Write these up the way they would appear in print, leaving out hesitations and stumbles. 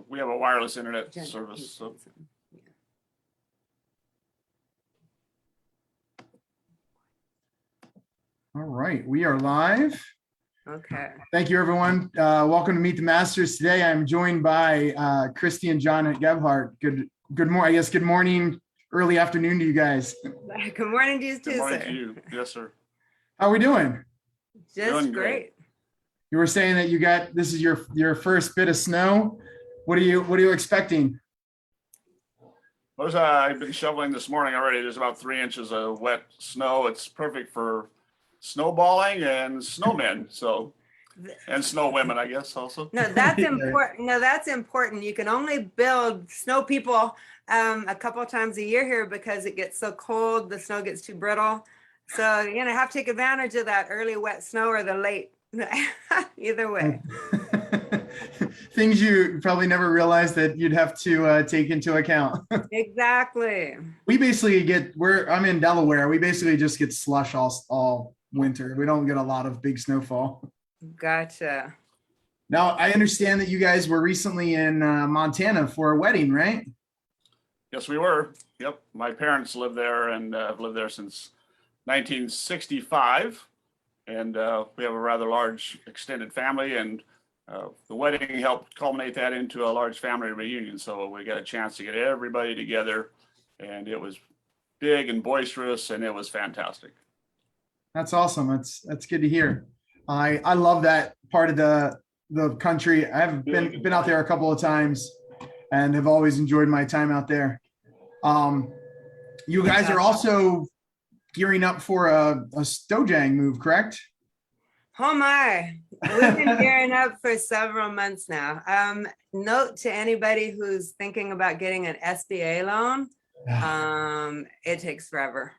we have a wireless internet service. So. All right, we are live. Okay. Thank you, everyone. Welcome to Meet the Masters. Today, I'm joined by Kristie and John at Gebhardt. Good morning. I guess good morning, early afternoon to you guys. Good morning to you too, Good morning sir. to you. Yes, sir. How are we doing? Just Doing great. great. You were saying that this is your first bit of snow. What are you expecting? I've been shoveling this morning already. There's about 3 inches of wet snow. It's perfect for snowballing and snowmen. So, and snow women, I guess, also. No, that's Yeah. important. No, that's important. You can only build snow people a couple of times a year here because it gets so cold, the snow gets too brittle. So, have to take advantage of that early wet snow or the late. Either way. Things you probably never realized that you'd have to take into account. Exactly. We basically I'm in Delaware. We basically just get slush all winter. We don't get a lot of big snowfall. Gotcha. Now, I understand that you guys were recently in Montana for a wedding, right? Yes, we were. Yep. My parents live there and have lived there since 1965. And we have a rather large extended family, and the wedding helped culminate that into a large family reunion. So we got a chance to get everybody together, and it was big and boisterous, and it was fantastic. That's awesome. That's good to hear. I love that part of the country. I have been out there a couple of times and have always enjoyed my time out there. You guys are also gearing up for a dojang move, correct? Oh my, we've been gearing up for several months now. Note to anybody who's thinking about getting an SBA loan, it takes forever.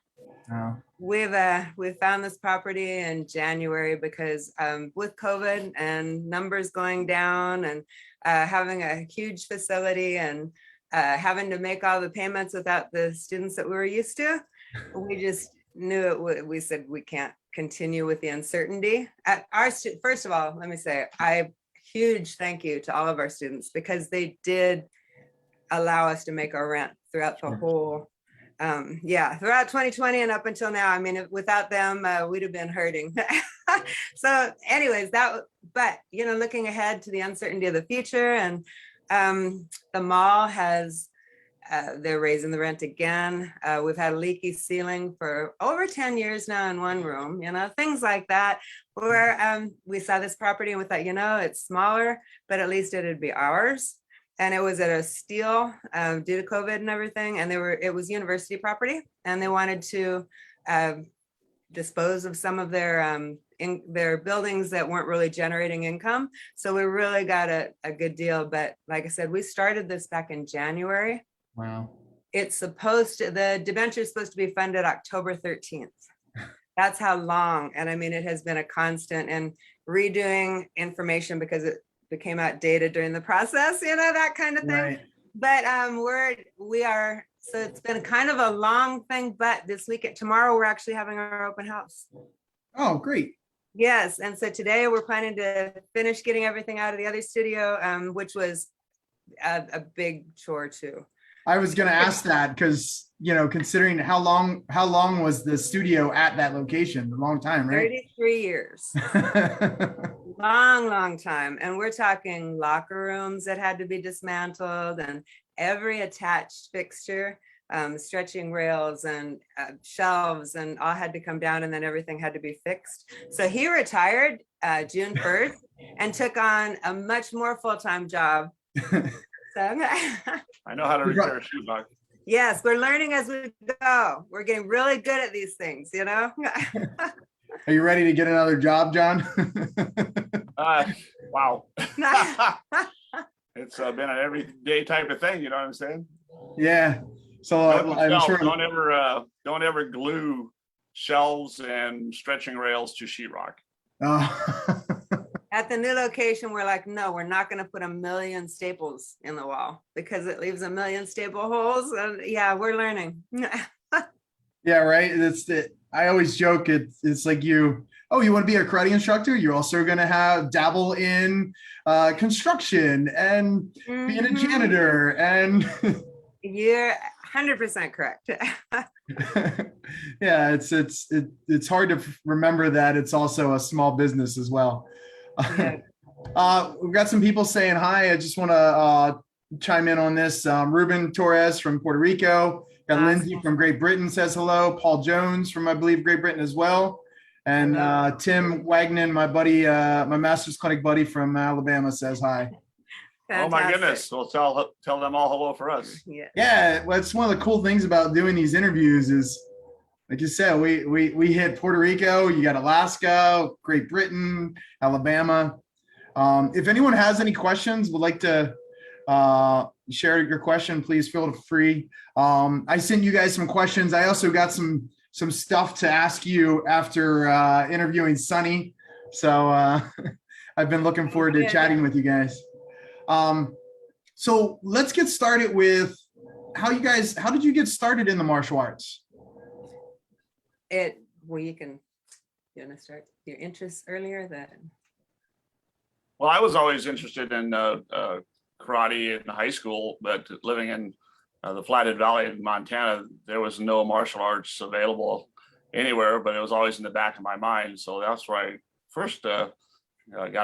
Oh. We've found this property in January because with COVID and numbers going down and having a huge facility and having to make all the payments without the students that we were used to, we just knew it. We said we can't continue with the uncertainty. First of all, let me say huge thank you to all of our students because they did allow us to make our rent throughout the whole throughout 2020 and up until now. I mean, without them, we'd have been hurting. So anyways, but looking ahead to the uncertainty of the future, and the mall has they're raising the rent again. We've had a leaky ceiling for over 10 years now in one room, things like that, where we saw this property and we thought, it's smaller, but at least it'd be ours. And it was at a steal due to COVID and everything. And it was university property, and they wanted to dispose of some of their buildings that weren't really generating income. So we really got a good deal. But like I said, we started this back in January. Wow. The debenture is supposed to be funded October 13th. That's how long. And I mean, it has been a constant, and redoing information because it became outdated during the process, that kind of thing. Right. But so it's been kind of a long thing, but tomorrow we're actually having our open house. Oh, great. Yes. And so today we're planning to finish getting everything out of the other studio, which was a big chore too. I was going to ask that because, considering how long was the studio at that location? A long time, right? 33 years. Long time. And we're talking locker rooms that had to be dismantled, and every attached fixture, stretching rails and shelves, and all had to come down, and then everything had to be fixed. So he retired June 1st and took on a much more full-time job. So I know how to repair a shoebox. Yes, we're learning as we go. We're getting really good at these things, Are you ready to get another job, John? Wow. It's been an everyday type of thing, you know what I'm saying? Yeah. So I'm sure. Don't ever glue shelves and stretching rails to sheetrock. At the new location, we're like, no, we're not going to put 1 million staples in the wall because it leaves 1 million staple holes. And yeah, we're learning. Yeah, right. I always joke it's like you oh, you want to be a karate instructor? You're also going to have dabble in construction and being a Mhm. janitor and You're 100% correct. yeah, it's hard to remember that it's also a small business as well. Yeah. We've got some people saying hi. I just want to chime in on this. Ruben Torres from Puerto Rico. Got Lindsay Awesome. from Great Britain says hello. Paul Jones from, I believe, Great Britain as well. And Tim Wagner, my buddy, my master's clinic buddy from Alabama says hi. Oh my Fantastic. goodness. Well, tell them all hello for us. Yeah. Yeah, well, it's one of the cool things about doing these interviews is, like you said, we hit Puerto Rico, you got Alaska, Great Britain, Alabama. If anyone has any questions, would like to share your question, please feel free. I sent you guys some questions. I also got some stuff to ask you after interviewing Sunny. So I've been looking forward to chatting with you guys. So let's get started with how did you get started in the martial arts? Well, you want to start your interests earlier then? Well, I was always interested in karate in high school, but living in the Flathead Valley in Montana, there was no martial arts available anywhere, but it was always in the back of my mind. So that's where I first got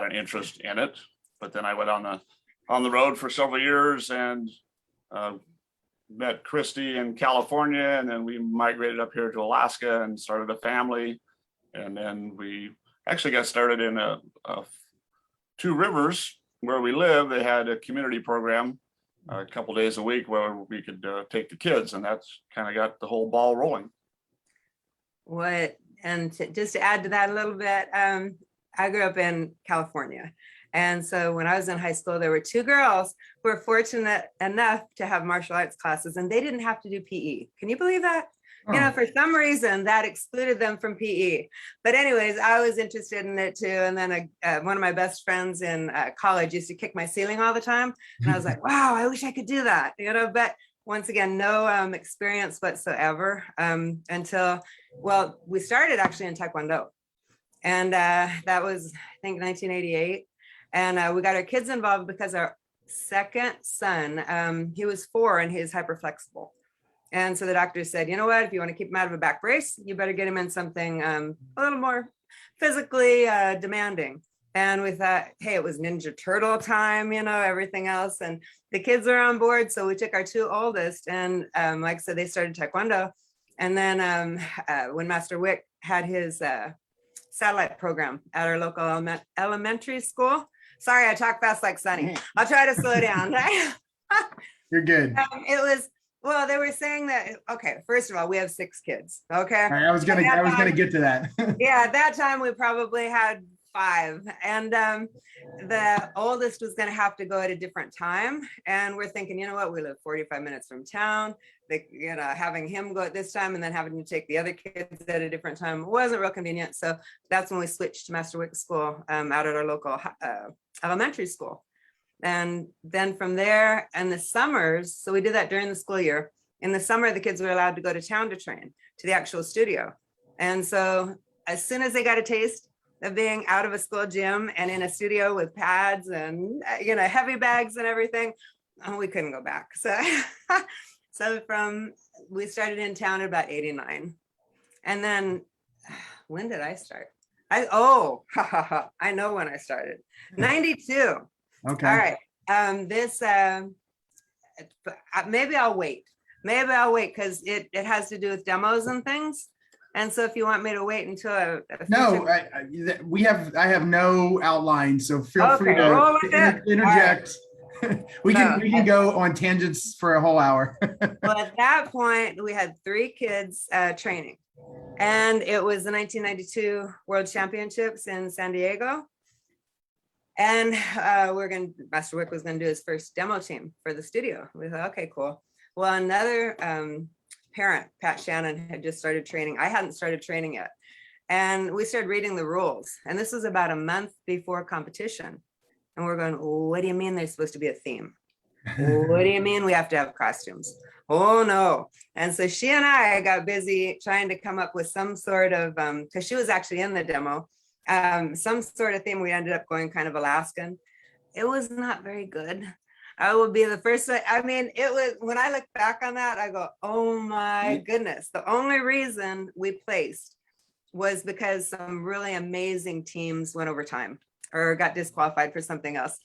an interest in it. But then I went on the road for several years and met Kristie in California, and then we migrated up here to Alaska and started a family. And then we actually got started in Two Rivers, where we live. They had a community program a couple days a week where we could take the kids, and that's kind of got the whole ball rolling. Just to add to that a little bit, I grew up in California. And so when I was in high school, there were two girls who were fortunate enough to have martial arts classes, and they didn't have to do PE. Can you believe that? You know, for some reason that excluded them from PE. But anyways, I was interested in it too. And then one of my best friends in college used to kick my ceiling all the time. And I was like, wow, I wish I could do that. You know, but once again, no experience whatsoever until, well, we started actually in Taekwondo. And that was, I think, 1988. And we got our kids involved because our second son, he was 4 and he was hyperflexible. And so the doctor said, you know what, if you want to keep him out of a back brace, you better get him in something a little more physically demanding. And we thought, hey, it was Ninja Turtle time, you know, everything else. And the kids are on board. So we took our 2 oldest and like I said, they started Taekwondo. And then when Master Wick had his satellite program at our local elementary school. Sorry, I talk fast like Sunny. I'll try to slow down. You're good. It was, well, they were saying that, okay, first of all, we have 6 kids. Okay. All right, I was gonna get to that. Yeah, at that time we probably had 5. And the oldest was going to have to go at a different time. And we're thinking, you know what, we live 45 minutes from town. You know, having him go at this time and then having to take the other kids at a different time wasn't real convenient. So that's when we switched to Master Wick School out at our local elementary school. And then from there, and the summers, so we did that during the school year. In the summer, the kids were allowed to go to town to train, to the actual studio. And so as soon as they got a taste of being out of a school gym and in a studio with pads and, you know, heavy bags and everything, we couldn't go back. So we started in town at about 89. And then when did I start? I know when I started. 92. Okay. All right. This maybe I'll wait. Because it has to do with demos and things. And so if you want me to wait until No, I have no outline, so feel free roll with to interject. We can go on tangents for a whole hour. Well, at that point, we had 3 kids training, and it was the 1992 World Championships in San Diego. And Master Wick was going to do his first demo team for the studio. We thought, okay, cool. Well, another parent, Pat Shannon, had just started training. I hadn't started training yet. And we started reading the rules. And this was about a month before competition. And we're going, what do you mean there's supposed to be a theme? What do you mean we have to have costumes? Oh no. And so she and I got busy trying to come up with some sort of, because she was actually in the demo, some sort of theme. We ended up going kind of Alaskan. It was not very good. I will be the first. I mean, it was, when I look back on that, I go, oh my goodness. The only reason we placed was because some really amazing teams went overtime or got disqualified for something else.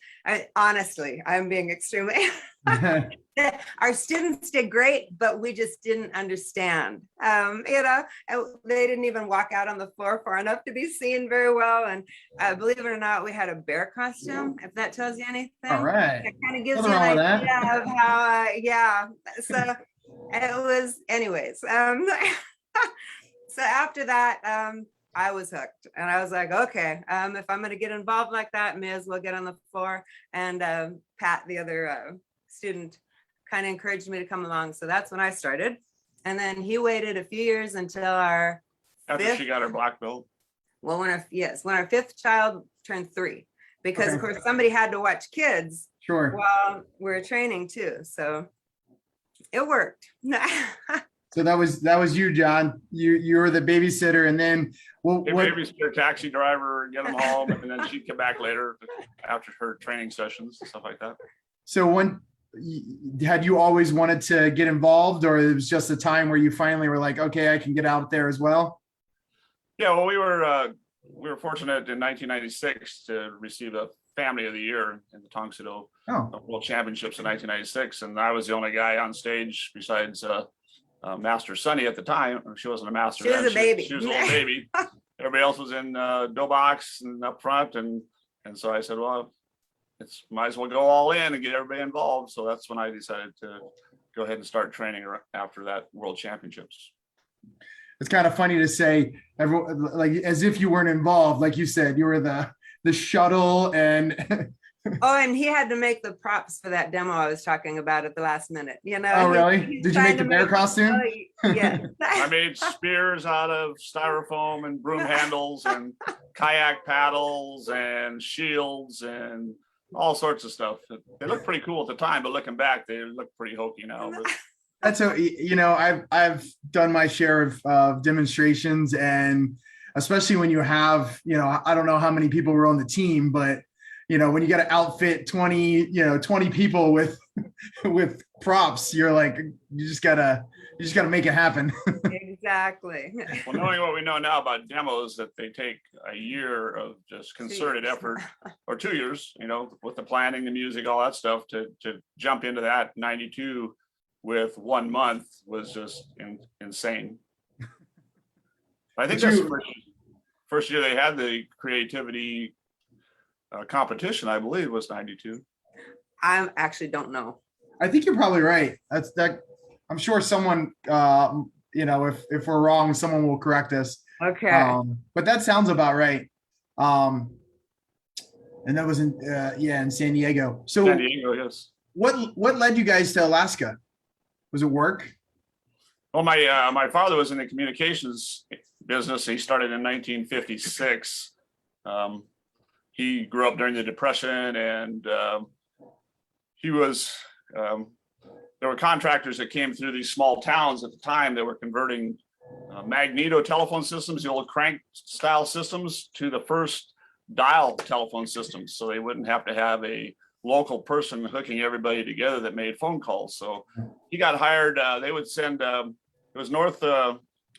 Honestly, I'm being extremely, our students did great, but we just didn't understand. You know, they didn't even walk out on the floor far enough to be seen very well. And believe it or not, we had a bear costume, if that tells you anything. All right. It kind of gives Nothing you wrong an with that. idea of how, yeah. So it was, anyways. So after that, I was hooked, and I was like, okay, if I'm going to get involved like that, may as well get on the floor. And Pat, the other student, kind of encouraged me to come along. So that's when I started. And then he waited a few years until our After she got her black belt. well, when our fifth child turned 3, because of Okay. course somebody had to watch kids Sure. while we're training too. So it worked. So that was you, John. You were the babysitter, and then Hey, what? babysitter, taxi driver, get them home, and then she'd come back later after her training sessions and stuff like that. So when had you always wanted to get involved, or it was just a time where you finally were like, okay, I can get out there as well? Yeah, well, we were fortunate in 1996 to receive a Family of the Year in the Tongsudo Oh, World Championships in 1996, and I was the only guy on stage besides Master Sunny at the time. She wasn't a master. She was then. a baby. She was a little baby. Everybody else was in dough box and up front, and so I said, well, it's might as well go all in and get everybody involved. So that's when I decided to go ahead and start training after that World Championships. it's kind of funny to say, everyone, like as if you weren't involved. Like you said, you were the shuttle and. Oh, and he had to make the props for that demo I was talking about at the last minute. You know. Oh, really? He's Did you make trying the to bear costume? Yeah. I made spears out of styrofoam and broom handles and kayak paddles and shields and all sorts of stuff. They looked pretty cool at the time, but looking back, they look pretty hokey now. But That's I've done my share of demonstrations, and especially when you have, I don't know how many people were on the team, but when you got to outfit 20 people with props, you're like, you just gotta make it happen. Exactly. well, knowing what we know now about demos, that they take a year of just concerted effort, or 2 years, with the planning, the music, all that stuff, to jump into that 92 with 1 month was just insane. I think that's the first year they had the creativity competition, I believe, was 92. I actually don't know. I think you're probably right. That's that. I'm sure someone, if we're wrong, someone will correct us. Okay. But that sounds about right. And that was in San Diego. So San Diego, yes. what led you guys to Alaska? Was it work? Well, my father was in the communications business. He started in 1956. He grew up during the Depression, and he was. There were contractors that came through these small towns at the time that were converting magneto telephone systems, the old crank style systems, to the first dial telephone systems, so they wouldn't have to have a local person hooking everybody together that made phone calls. So he got hired. They would send. It was North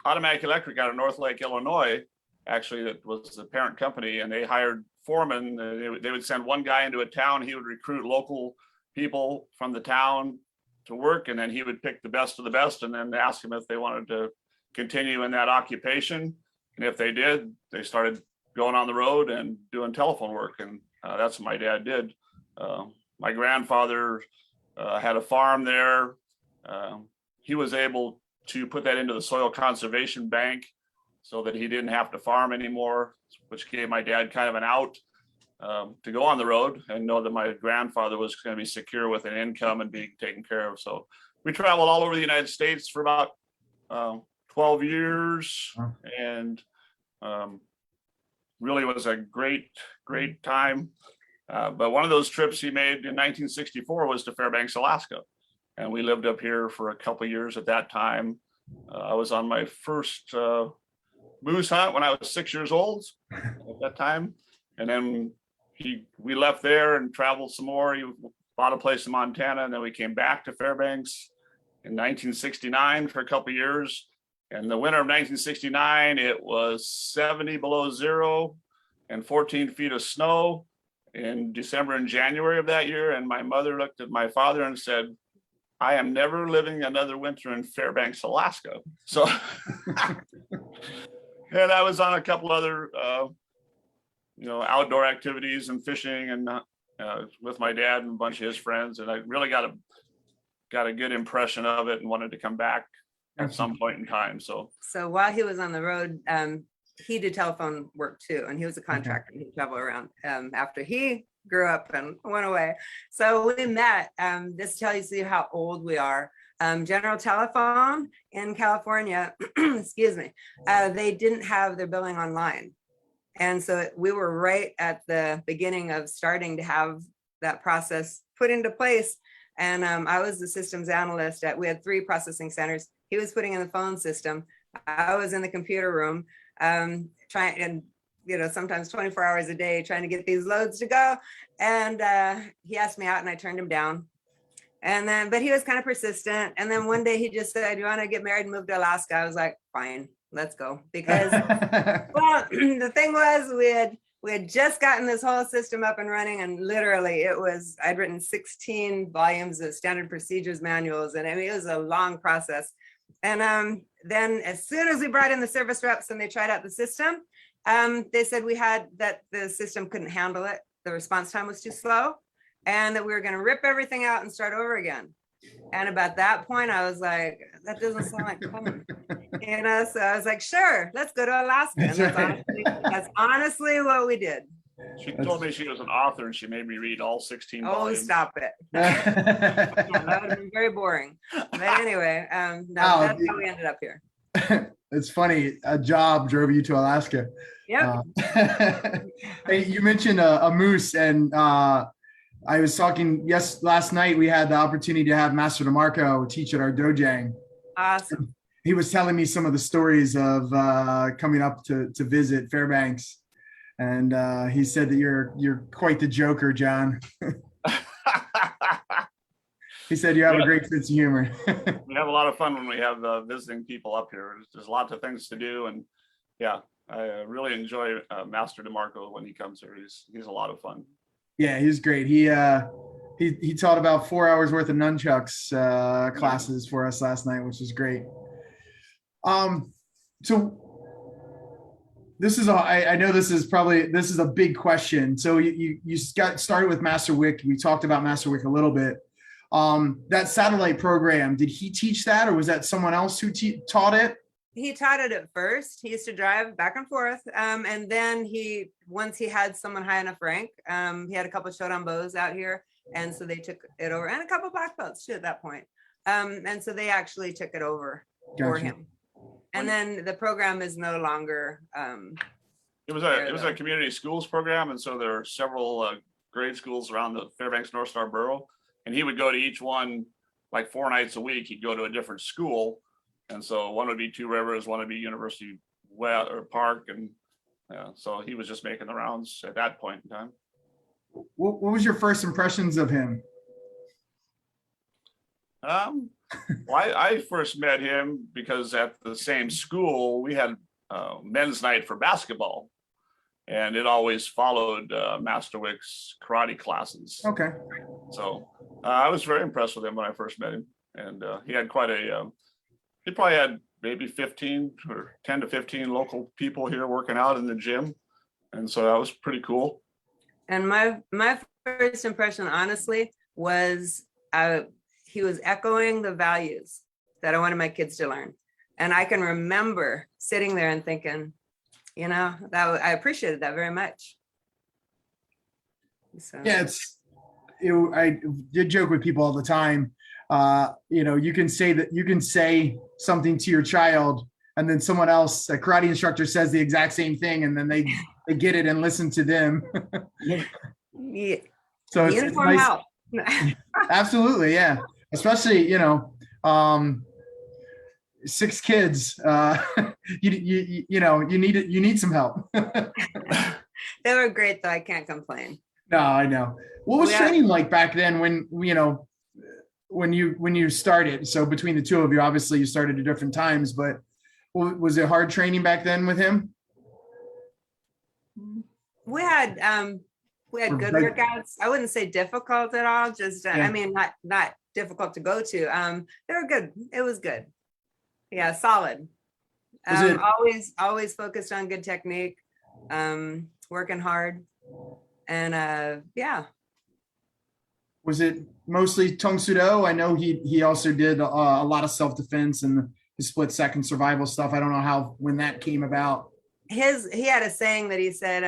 Automatic Electric out of North Lake, Illinois. Actually, that was the parent company, and they hired foremen. They would send one guy into a town. He would recruit local people from the town to work, and then he would pick the best of the best, and then ask them if they wanted to continue in that occupation. And if they did, they started going on the road and doing telephone work, and that's what my dad did. My grandfather had a farm there. He was able to put that into the soil conservation bank so that he didn't have to farm anymore, which gave my dad kind of an out to go on the road and know that my grandfather was going to be secure with an income and being taken care of. So we traveled all over the United States for about 12 years, and really was a great time. But one of those trips he made in 1964 was to Fairbanks, Alaska. and we lived up here for a couple of years at that time. I was on my first moose hunt when I was 6 years old at that time. And then we left there and traveled some more. He bought a place in Montana, and then we came back to Fairbanks in 1969 for a couple of years. And the winter of 1969, it was 70 below zero and 14 feet of snow in December and January of that year. And my mother looked at my father and said, I am never living another winter in Fairbanks, Alaska. So, and I was on a couple other, outdoor activities and fishing and with my dad and a bunch of his friends. And I really got a good impression of it and wanted to come back at some point in time. So while he was on the road, he did telephone work too, and he was a contractor. He traveled around after he grew up and went away. So we met. This tells you how old we are. General Telephone in California, excuse me, they didn't have their billing online. And so we were right at the beginning of starting to have that process put into place. And I was the systems analyst we had 3 processing centers. He was putting in the phone system. I was in the computer room trying, and sometimes 24 hours a day trying to get these loads to go. And he asked me out and I turned him down. And then, but he was kind of persistent. And then one day he just said, you want to get married and move to Alaska? I was like, fine, let's go. Because, well, the thing was we had just gotten this whole system up and running, and literally I'd written 16 volumes of standard procedures manuals. And I mean, it was a long process. And then as soon as we brought in the service reps and they tried out the system, they said that the system couldn't handle it. The response time was too slow, and that we were going to rip everything out and start over again. And about that point, I was like, that doesn't sound like fun. So I was like, sure, let's go to Alaska. And that's honestly what we did. She told me she was an author and she made me read all 16 volumes. Oh, stop it. That would have been very boring. But anyway, that's how we ended up here. It's funny, a job drove you to Alaska. Yep. Hey, you mentioned a moose, and I was talking, last night we had the opportunity to have Master DeMarco teach at our dojang. Awesome. He was telling me some of the stories of coming up to visit Fairbanks. And he said that you're quite the joker, John. He said you have a great sense of humor. We have a lot of fun when we have visiting people up here. There's lots of things to do, and yeah, I really enjoy Master DeMarco when he comes here. He's a lot of fun. Yeah, he's great. He taught about 4 hours worth of nunchucks classes for us last night, which is great. So this is I know this is a big question. So you got started with Master Wick. We talked about Master Wick a little bit. That satellite program, did he teach that, or was that someone else who taught it? He taught it at first. He used to drive back and forth. And then once he had someone high enough rank, he had a couple of Shodan bows out here. And so they took it over, and a couple of black belts too at that point. And so they actually took it over for him. And then the program is no longer. It was a community schools program. And so there are several grade schools around the Fairbanks North Star Borough. And he would go to each one like 4 nights a week. He'd go to a different school. And so one would be Two Rivers, one would be University Park. And so he was just making the rounds at that point in time. What was your first impressions of him? Well, I first met him because at the same school, we had men's night for basketball. And it always followed Master Wick's karate classes. Okay. So I was very impressed with him when I first met him. And he had quite he probably had maybe 15 or 10 to 15 local people here working out in the gym. And so that was pretty cool. And my first impression, honestly, was he was echoing the values that I wanted my kids to learn. And I can remember sitting there and thinking, that I appreciated that very much. So. Yeah, I did joke with people all the time. You can say something to your child, and then someone else, a karate instructor, says the exact same thing, and then they get it and listen to them. Yeah. So it's nice. Help. Absolutely, yeah. especially, six kids, you need some help. They were great though. I can't complain. No, I know. What was We training like back then when you started? So between the two of you, obviously you started at different times, but was it hard training back then with him? We had good workouts. I wouldn't say difficult at all. Just Yeah. I mean, not difficult to go to. They were good. It was good. Yeah, solid. Was it- Always focused on good technique, working hard, and yeah. Was it mostly Tong Sudo? I know he also did a lot of self-defense and his split second survival stuff. I don't know when that came about. He had a saying that he said,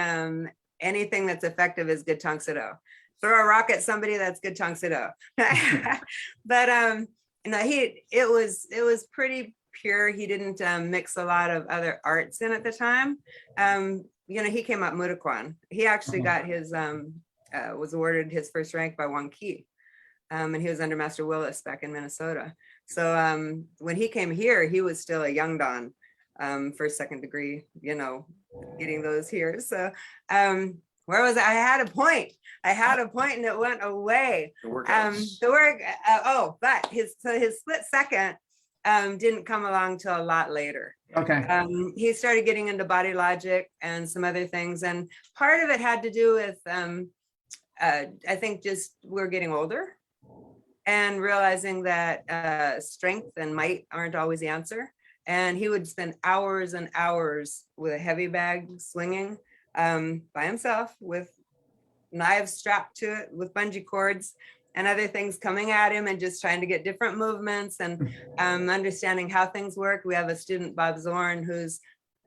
anything that's effective is good Tong Sudo. Throw a rock at somebody, that's good Tong Sudo. But it was pretty pure. He didn't mix a lot of other arts in at the time. He came up Mudokwan. He actually got his was awarded his first rank by Wang Ki. And he was under Master Willis back in Minnesota. So when he came here, he was still a young don, first, second degree, getting those here. So where was I? I had a point and it went away. The workouts. But his split second didn't come along till a lot later. Okay. He started getting into body logic and some other things. And part of it had to do with, I think just we're getting older and realizing that strength and might aren't always the answer. And he would spend hours and hours with a heavy bag swinging by himself with knives strapped to it with bungee cords and other things coming at him and just trying to get different movements and understanding how things work. We have a student, Bob Zorn, who's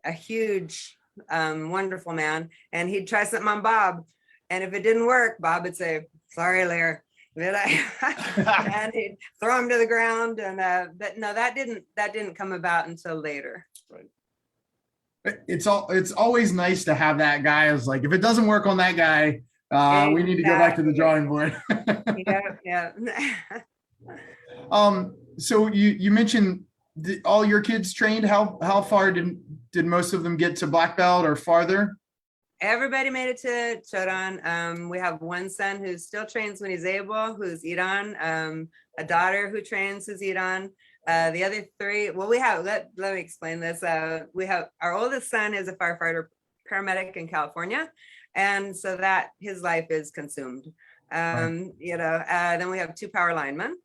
a huge, wonderful man. And he'd try something on Bob. And if it didn't work, Bob would say, sorry, Lair. And he'd throw him to the ground. And but no, that didn't come about until later. Right. It's always nice to have that guy. As like, if it doesn't work on that guy, we need to go back to the drawing board. Yeah. So you mentioned all your kids trained. How far did most of them get to black belt or farther? Everybody made it to Chodan. We have one son who still trains when he's able, who's Iran, a daughter who trains who's Iran. The other three, well, let me explain this. We have our oldest son is a firefighter paramedic in California. And so that his life is consumed. Then we have two power linemen.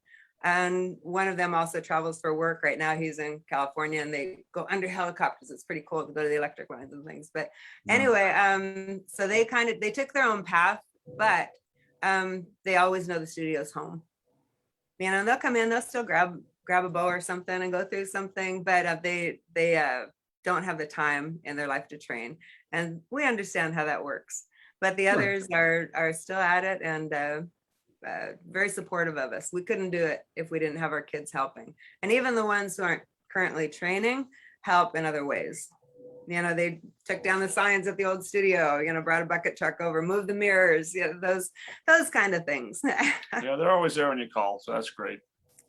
And one of them also travels for work. Right now he's in California and they go under helicopters. It's pretty cool to go to the electric lines and things. But anyway, so they took their own path, but they always know the studio's home. They'll come in, they'll still grab a bow or something and go through something, but they don't have the time in their life to train. And we understand how that works. But the others are still at it and very supportive of us. We couldn't do it if we didn't have our kids helping. And even the ones who aren't currently training help in other ways. They took down the signs at the old studio, brought a bucket truck over, moved the mirrors, those kind of things. Yeah, they're always there when you call, so that's great.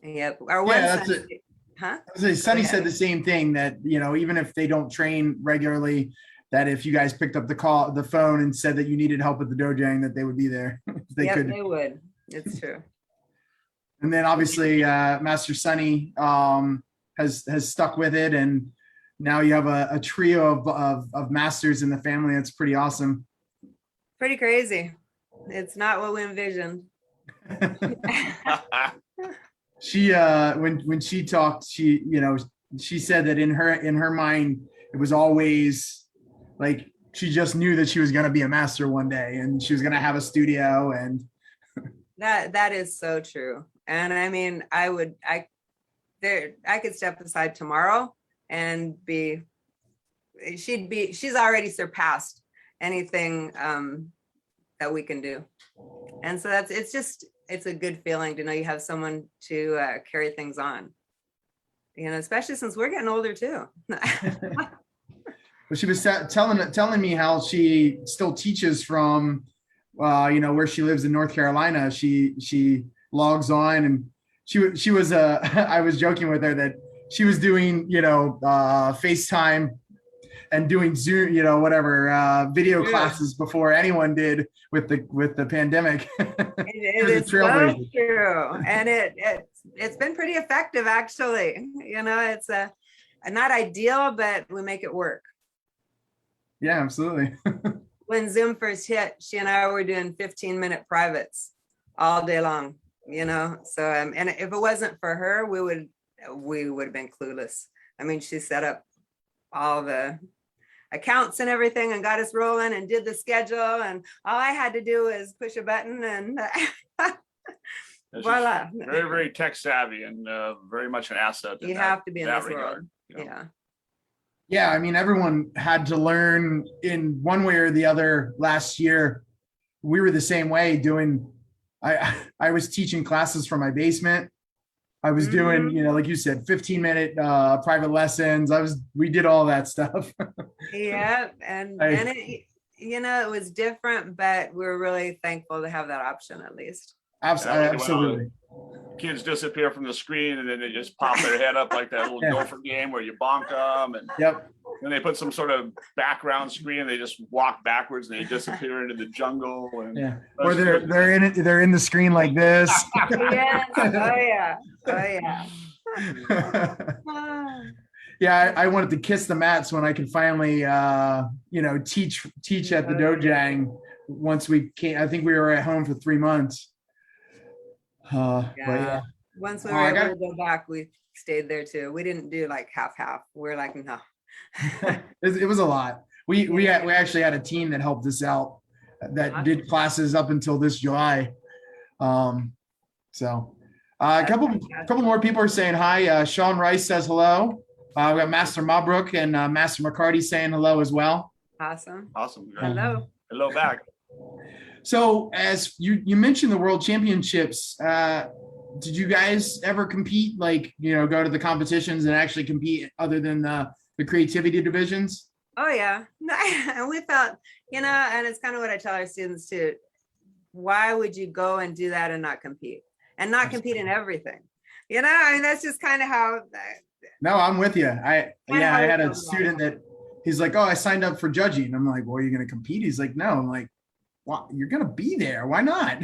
Yep. Our one son, Sonny said the same thing, that even if they don't train regularly, that if you guys picked up the phone and said that you needed help with the dojang, that they would be there. They would. It's true. And then obviously Master Sonny has stuck with it, and now you have a trio of masters in the family. That's pretty awesome. Pretty crazy. It's not what we envisioned. She when she talked, she said that in her mind it was always like she just knew that she was going to be a master one day and she was going to have a studio. And that is so true. And I mean, I could step aside tomorrow and she's already surpassed anything that we can do. And so it's a good feeling to know you have someone to carry things on, especially since we're getting older too. Well, she was telling me how she still teaches from, where she lives in North Carolina. She logs on and she was I was joking with her that she was doing, FaceTime and doing Zoom, whatever, video Yeah. classes before anyone did with the pandemic. It was a is so trailblazer. true. And it's been pretty effective, actually. It's not ideal, but we make it work. Yeah, absolutely. When Zoom first hit, she and I were doing 15-minute privates all day long, so and if it wasn't for her, we would have been clueless. I mean, she set up all the accounts and everything and got us rolling and did the schedule, and all I had to do was push a button and She's voila. very, very tech savvy and very much an asset. You have to be in that this world. regard, Yeah. Yeah, I mean, everyone had to learn in one way or the other last year. We were the same way doing, I was teaching classes from my basement. I was doing, like you said, 15-minute private lessons. We did all that stuff. Yeah. And it was different, but we're really thankful to have that option at least. Absolutely. Kids disappear from the screen and then they just pop their head up like that little gopher game where you bonk them, and then they put some sort of background screen and they just walk backwards and they disappear into the jungle. And or they're in the screen like this. Yes. Oh yeah. Yeah, I wanted to kiss the mats when I could finally teach at the dojang once we came. I think we were at home for 3 months. But yeah. Once we were able to go back, we stayed there too. We didn't do like half. We're like, no. It was a lot. We actually had a team that helped us out that did classes up until this July. So a couple more people are saying hi. Sean Rice says hello. We got Master Mabrook and Master McCarty saying hello as well. Awesome. Hello back. So as you mentioned the World Championships, did you guys ever compete, like, go to the competitions and actually compete other than the creativity divisions? Oh yeah. And we felt, and it's kind of what I tell our students too. Why would you go and do that and not compete? And not compete in everything? I mean, that's just kind of how. No, I'm with you. I had a student that he's like, oh, I signed up for judging. I'm like, well, are you going to compete? He's like, no. I'm like, well, you're going to be there. Why not?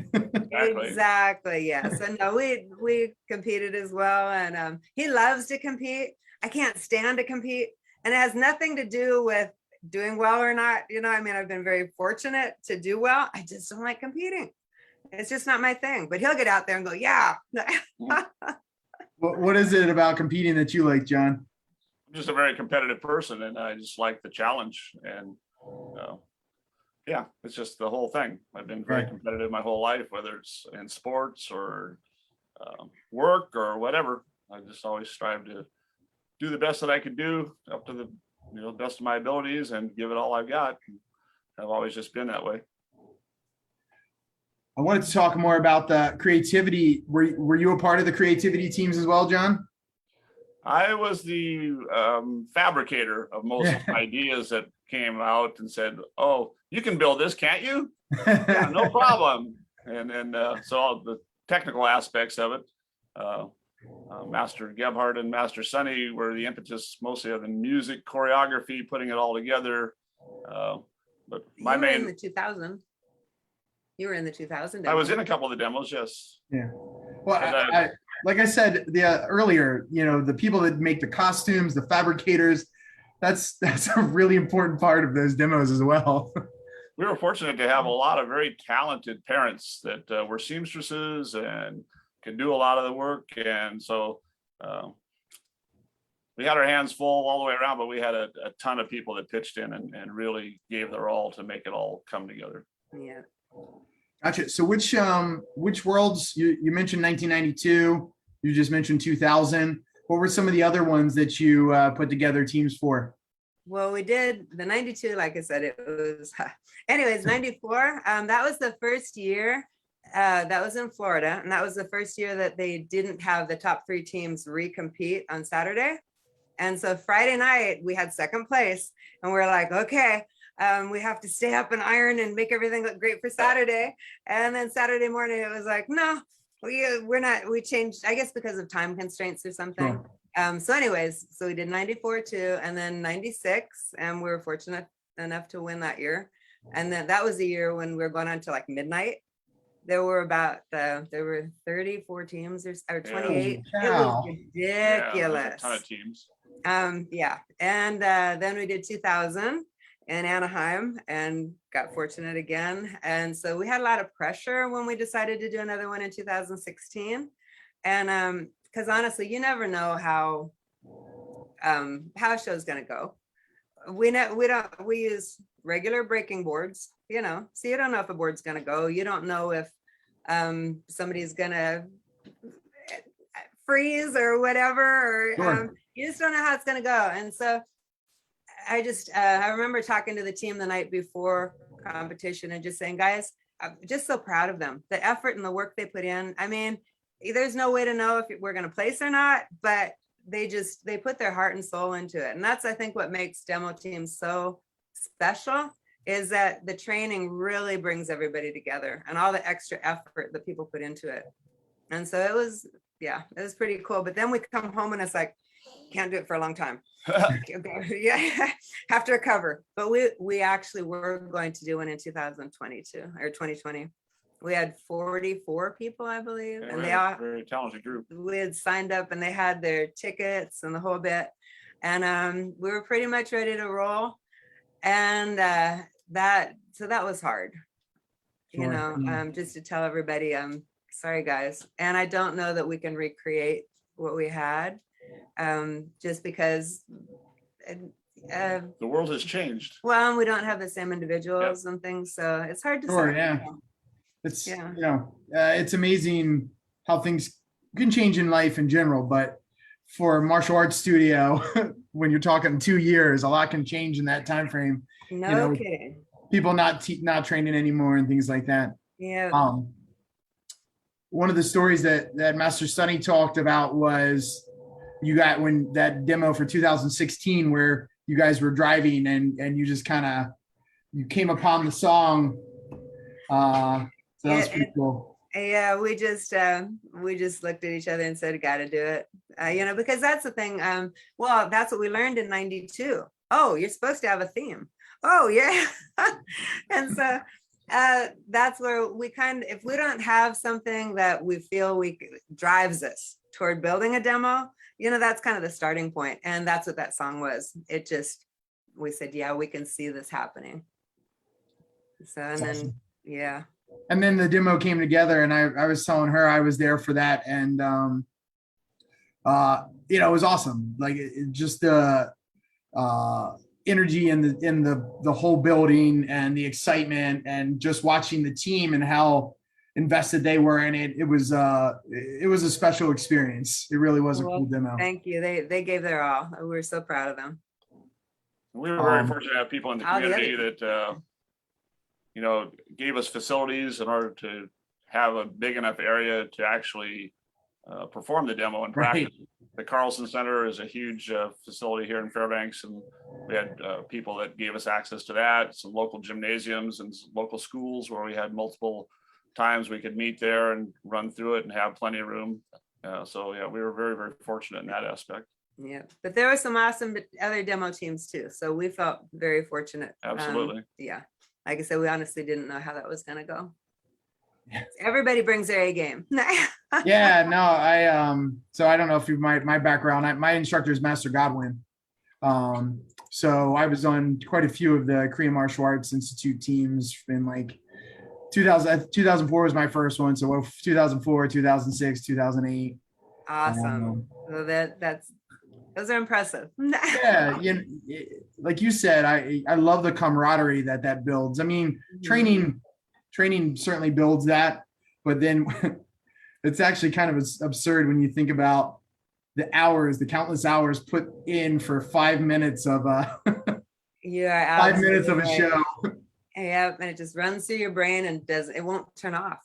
Exactly. Yeah. So no, we competed as well. And he loves to compete. I can't stand to compete. And it has nothing to do with doing well or not. I mean, I've been very fortunate to do well. I just don't like competing. It's just not my thing, but he'll get out there and go, yeah. What is it about competing that you like, John? I'm just a very competitive person and I just like the challenge. And it's just the whole thing. I've been very competitive my whole life, whether it's in sports or work or whatever. I just always strive to do the best that I can do up to the best of my abilities and give it all I've got. I've always just been that way. I wanted to talk more about the creativity. Were you a part of the creativity teams as well, John? I was the fabricator of most ideas that came out and said, oh, you can build this, can't you? Yeah, no problem. And so all the technical aspects of it, Master Gebhardt and Master Sonny were the impetus mostly of the music, choreography, putting it all together. But my main... in the 2000. You were in the 2000. I was in a couple of the demos, yes. Yeah. Well, I like I said earlier, the people that make the costumes, the fabricators, that's a really important part of those demos as well. We were fortunate to have a lot of very talented parents that were seamstresses and could do a lot of the work. And so we had our hands full all the way around, but we had a ton of people that pitched in and really gave their all to make it all come together. Yeah. Gotcha. So which worlds, you mentioned 1992, you just mentioned 2000. What were some of the other ones that you put together teams for? Well, we did the 92, like I said, it was, anyways, 94. That was the first year that was in Florida. And that was the first year that they didn't have the top 3 teams recompete on Saturday. And so Friday night we had second place and we're like, okay, we have to stay up and iron and make everything look great for Saturday. And then Saturday morning, it was like, no, we changed, I guess because of time constraints or something. Sure. So anyways, so we did 94 too, and then 96, and we were fortunate enough to win that year. And then that was the year when we were going on to like midnight. There were 34 teams or 28. Yeah. It was Wow. Yeah, there's a ridiculous. ton of teams. Yeah. And then we did 2000 in Anaheim and got fortunate again. And so we had a lot of pressure when we decided to do another one in 2016. And because honestly, you never know how a show's gonna go. We use regular breaking boards, so you don't know if a board's gonna go. You don't know if somebody's gonna freeze or whatever, or Sure. you just don't know how it's gonna go. And so I remember talking to the team the night before competition and just saying, guys, I'm just so proud of them, the effort and the work they put in. I mean, there's no way to know if we're gonna place or not, but they put their heart and soul into it. And that's, I think, what makes demo teams so special, is that the training really brings everybody together and all the extra effort that people put into it. And so it was pretty cool. But then we come home and it's like, can't do it for a long time. Yeah, have to recover. But we actually were going to do one in 2022 or 2020. We had 44 people, I believe, Yeah, and they all, very talented group. we had signed up and they had their tickets and the whole bit. And we were pretty much ready to roll. And that was hard, Sure. Yeah. just to tell everybody, sorry guys. And I don't know that we can recreate what we had, just because The world has changed. well, we don't have the same individuals and things, so it's hard to Sure, say. yeah. It's, Yeah. it's amazing how things can change in life in general, but for a martial arts studio, when you're talking 2 years, a lot can change in that time frame. No kidding. People not training anymore and things like that. Yeah. One of the stories that Master Sunny talked about was you got when that demo for 2016 where you guys were driving and you just you came upon the song. So that was pretty cool. Yeah, we just looked at each other and said, "Got to do it," because that's the thing. Well, that's what we learned in '92. Oh, you're supposed to have a theme. Oh, yeah, and so that's where we if we don't have something that we feel drives us toward building a demo, that's kind of the starting point, and that's what that song was. We said, yeah, we can see this happening. So and then awesome. Yeah. And then the demo came together and I was telling her I was there for that. And, it was awesome. Like just the energy in the whole building and the excitement and just watching the team and how invested they were in it. It was a special experience. It really was a cool demo. Thank you. They gave their all. We were so proud of them. We were very fortunate to have people in the community that, gave us facilities in order to have a big enough area to actually perform the demo and practice. Right. The Carlson Center is a huge facility here in Fairbanks, and we had people that gave us access to that, some local gymnasiums and local schools where we had multiple times we could meet there and run through it and have plenty of room. So yeah, we were very, very fortunate in that aspect. Yeah, but there were some awesome other demo teams too. So we felt very fortunate. Absolutely. Yeah. Like I said, we honestly didn't know how that was going to go. Everybody brings their A game. Yeah, no, so I don't know if you my background, my instructor is Master Godwin. So I was on quite a few of the Korean Martial Arts Institute teams in like 2004 was my first one. So 2004, 2006, 2008. Awesome. So those are impressive. Yeah, like you said, I love the camaraderie that builds. I mean, training certainly builds that, but then it's actually kind of absurd when you think about the countless hours put in for 5 minutes of yeah, 5 minutes of a show. Yeah, and it just runs through your brain and it won't turn off.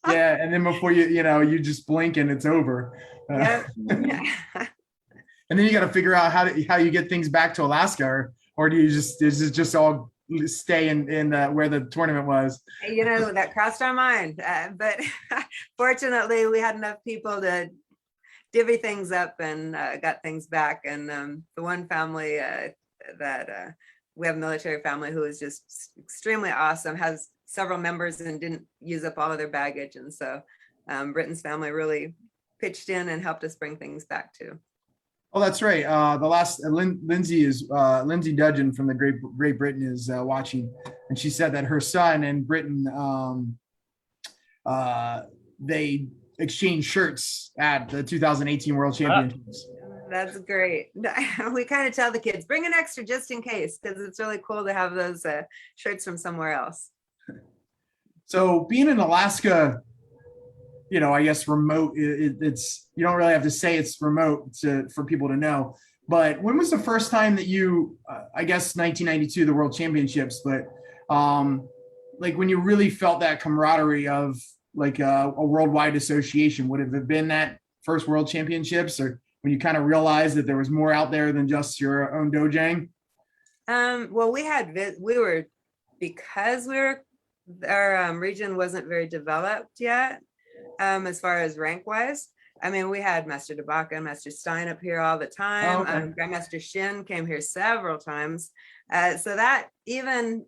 Yeah, and then before you just blink and it's over. Yep. And then you got to figure out how you get things back to Alaska, or do you is it just all stay in where the tournament was. You know, that crossed our mind, but fortunately we had enough people to divvy things up and got things back. And the one family that we have a military family who is just extremely awesome, has several members and didn't use up all of their baggage. And so Britain's family really pitched in and helped us bring things back too. Oh, that's right. The last Lindsay Dudgeon from the Great Britain is watching, and she said that her son and Britain they exchanged shirts at the 2018 World Championships. That's great. We kind of tell the kids, bring an extra just in case, because it's really cool to have those shirts from somewhere else. So being in Alaska, you know, I guess remote, it's, you don't really have to say it's remote for people to know. But when was the first time that you, I guess 1992, the World Championships, but like when you really felt that camaraderie of like a worldwide association? Would it have been that first World Championships, or when you kind of realized that there was more out there than just your own dojang? Well, because our region wasn't very developed yet, as far as rank wise. I mean, we had Master Debaka and Master Stein up here all the time. Oh, okay. Grandmaster Shin came here several times. So that even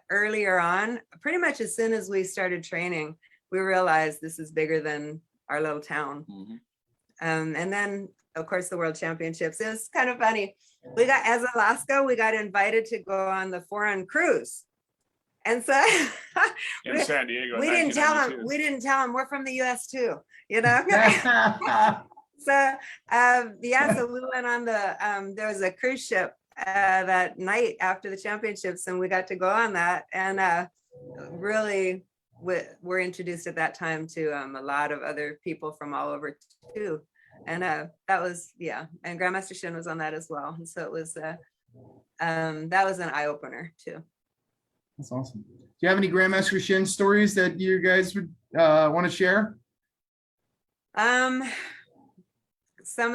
earlier on, pretty much as soon as we started training, we realized this is bigger than our little town. Mhm. And then, of course, the World Championships. It was kind of funny. As Alaska, we got invited to go on the foreign cruise. And so In San Diego. we didn't tell them we're from the US too, you know? So so we went on there was a cruise ship that night after the championships, and we got to go on that, and really were introduced at that time to a lot of other people from all over too. And that was, and Grandmaster Shin was on that as well. And so it was that was an eye-opener too. That's awesome. Do you have any Grandmaster Shin stories that you guys would want to share? Some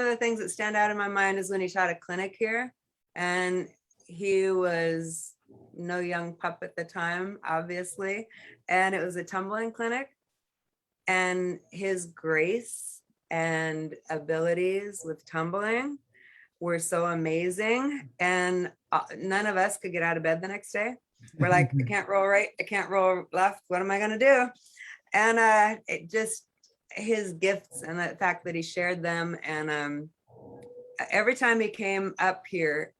of the things that stand out in my mind is when he taught a clinic here, and he was no young pup at the time, obviously, and it was a tumbling clinic, and his grace and abilities with tumbling were so amazing, and none of us could get out of bed the next day. We're like, I can't roll right, I can't roll left, what am I gonna do? And it just, his gifts and the fact that he shared them, and every time he came up here,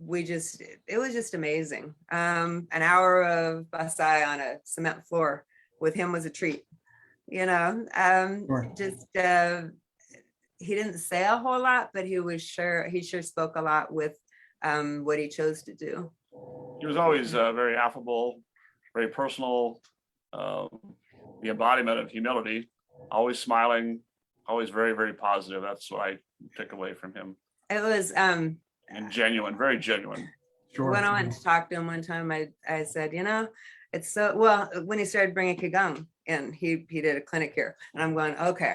it was just amazing. An hour of basai on a cement floor with him was a treat, you know. Sure. He didn't say a whole lot, but he sure spoke a lot with what he chose to do. He was always very affable, very personal, the embodiment of humility, always smiling, always very, very positive. That's what I took away from him. It was and genuine, very genuine. Sure. When I went to talk to him one time, I said, you know, it's so, well, when he started bringing Qigong in, he did a clinic here, and I'm going, okay,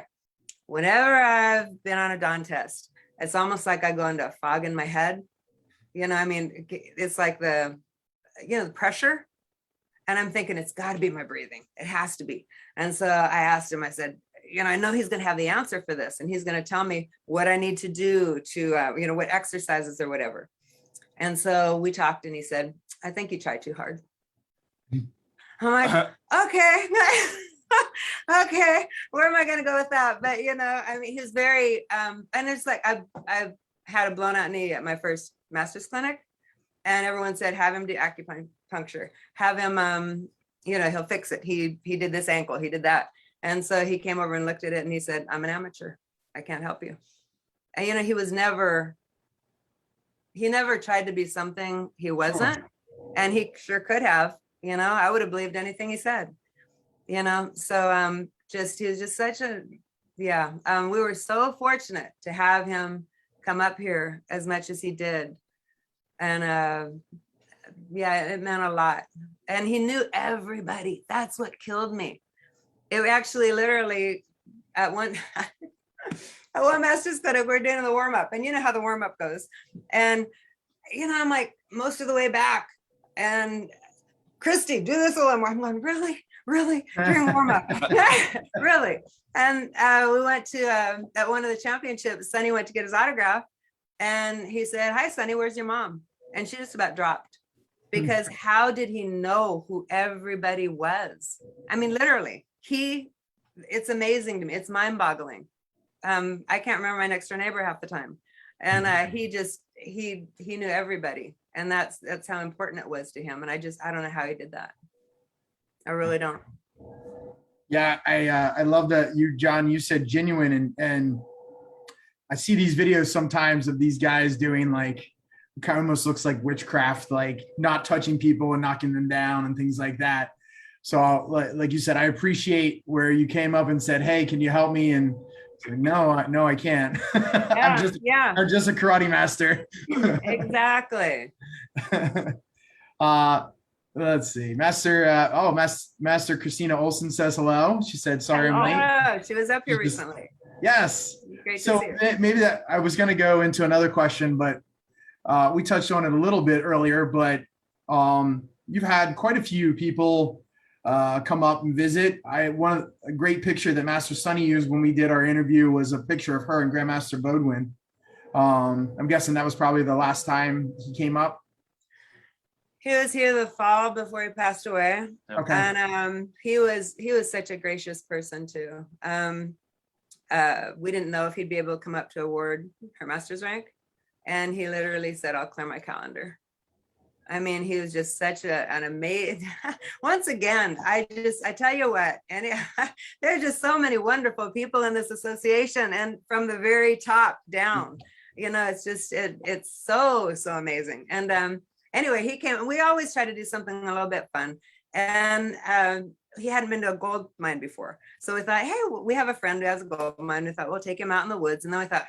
whenever I've been on a dawn test, it's almost like I go into a fog in my head. You know, I mean, it's like the pressure. And I'm thinking, it's got to be my breathing. It has to be. And so I asked him, I said, you know, I know he's going to have the answer for this, and he's going to tell me what I need to do to, what exercises or whatever. And so we talked, and he said, I think you try too hard. I'm like, okay. Okay, where am I going to go with that? But, you know, I mean, he's very, and it's like, I've had a blown out knee at my first master's clinic, and everyone said, have him do acupuncture, have him, he'll fix it. He did this ankle, he did that. And so he came over and looked at it, and he said, I'm an amateur, I can't help you. And, you know, he never tried to be something he wasn't, and he sure could have, you know, I would have believed anything he said, you know. So he was just such a, we were so fortunate to have him come up here as much as he did. And it meant a lot. And he knew everybody. That's what killed me. It actually literally at one master's clinic, we're doing the warm-up, and you know how the warm-up goes. And, you know, I'm like, most of the way back, And Kristie, do this a little more. I'm going, really during warm up, really. And we went to at one of the championships. Sonny went to get his autograph, and he said, "Hi, Sonny, where's your mom?" And she just about dropped, because how did he know who everybody was? I mean, literally, it's amazing to me. It's mind boggling. I can't remember my next door neighbor half the time. And he knew everybody. And that's how important it was to him. And I don't know how he did that. I really don't. Yeah, I love that John, you said genuine, and I see these videos sometimes of these guys doing like, kind of almost looks like witchcraft, like not touching people and knocking them down and things like that. So like you said, I appreciate where you came up and said, "Hey, can you help me?" And like, no, I can't. I'm just a karate master. Exactly. Let's see. Master Christina Olson says hello. She said, "Sorry, I'm late." Oh, she was up here recently. Yes. Great So to see her. maybe that I was going to go into another question, but we touched on it a little bit earlier, but you've had quite a few people come up and visit. A great picture that Master Sonny used when we did our interview was a picture of her and Grandmaster Bodwin. I'm guessing that was probably the last time he came up. He was here the fall before he passed away. Okay. And he was such a gracious person too. We didn't know if he'd be able to come up to award her master's rank. And he literally said, "I'll clear my calendar." I mean, he was just such an amazing, once again, I tell you what, and there's just so many wonderful people in this association, and from the very top down, it's just, it's so amazing. And anyway, he came, and we always try to do something a little bit fun. And he hadn't been to a gold mine before. So we thought, hey, we have a friend who has a gold mine. We thought we'll take him out in the woods. And then we thought,